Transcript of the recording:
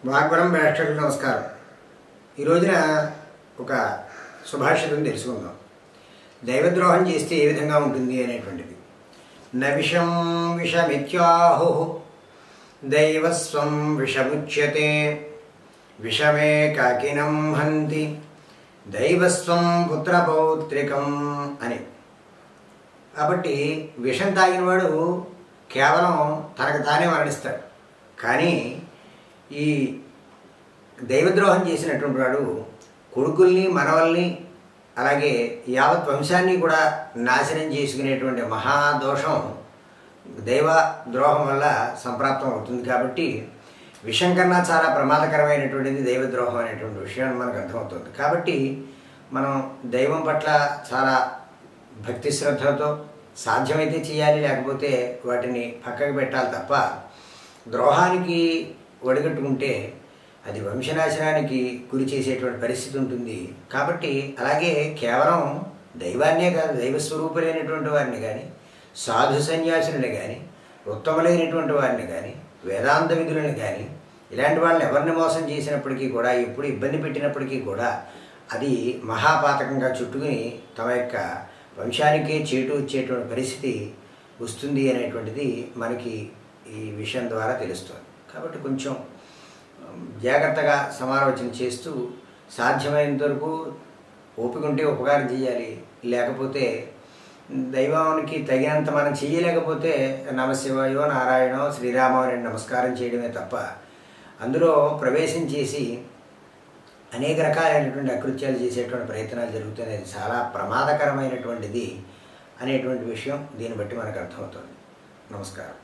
వాగ్వరం ప్రేక్షకులకు నమస్కారం. ఈ రోజున ఒక సుభాషితం తెలుసుకుందాం. దైవద్రోహం చేస్తే ఏ విధంగా ఉంటుంది అనేటువంటిది. నవిషం విషమిత్యాహు దైవస్వం విషముచ్యతే విషమే కాకినం హంతి దైవస్వం పుత్రపౌత్రికం అని. కాబట్టి విషం తాగినవాడు కేవలం తనకు తానే మరణిస్తాడు. కానీ ఈ దైవద్రోహం చేసినటువంటి వాడు కొడుకుల్ని మనవల్ని అలాగే యావత్ వంశాన్ని కూడా నాశనం చేసుకునేటువంటి మహాదోషం దైవ ద్రోహం వల్ల సంప్రాప్తం అవుతుంది. కాబట్టి విషం కన్నా చాలా ప్రమాదకరమైనటువంటిది దైవద్రోహం అనేటువంటి విషయం మనకు అర్థమవుతుంది. కాబట్టి మనం దైవం పట్ల చాలా భక్తి శ్రద్ధలతో సాధ్యమైతే చేయాలి, లేకపోతే వాటిని పక్కకు పెట్టాలి తప్ప ద్రోహానికి ఒడిగట్టుకుంటే అది వంశనాశనానికి గురి చేసేటువంటి పరిస్థితి ఉంటుంది. కాబట్టి అలాగే కేవలం దైవాన్నే కాదు, దైవస్వరూపులైనటువంటి వారిని కానీ, సాధు సన్యాసులని కానీ, ఉత్తములైనటువంటి వారిని కానీ, వేదాంత విధులను కానీ, ఇలాంటి వాళ్ళని ఎవరిని మోసం చేసినప్పటికీ కూడా, ఎప్పుడు ఇబ్బంది పెట్టినప్పటికీ కూడా అది మహాపాతకంగా చుట్టుకుని తమ యొక్క వంశానికే చేటు వచ్చేటువంటి పరిస్థితి వస్తుంది అనేటువంటిది మనకి ఈ విషయం ద్వారా తెలుస్తుంది. కాబట్టి కొంచెం జాగ్రత్తగా సమాలోచన చేస్తూ సాధ్యమైనంత వరకు ఓపిక ఉంటే ఉపకారం చేయాలి, లేకపోతే దైవానికి తగినంత మనం చేయలేకపోతే నమశివాయో నారాయణో శ్రీరామో అని నమస్కారం చేయడమే తప్ప అందులో ప్రవేశం చేసి అనేక రకాలైనటువంటి అకృత్యాలు చేసేటువంటి ప్రయత్నాలు జరుగుతున్నాయి. అది చాలా ప్రమాదకరమైనటువంటిది అనేటువంటి విషయం దీన్ని బట్టి మనకు అర్థమవుతుంది. నమస్కారం.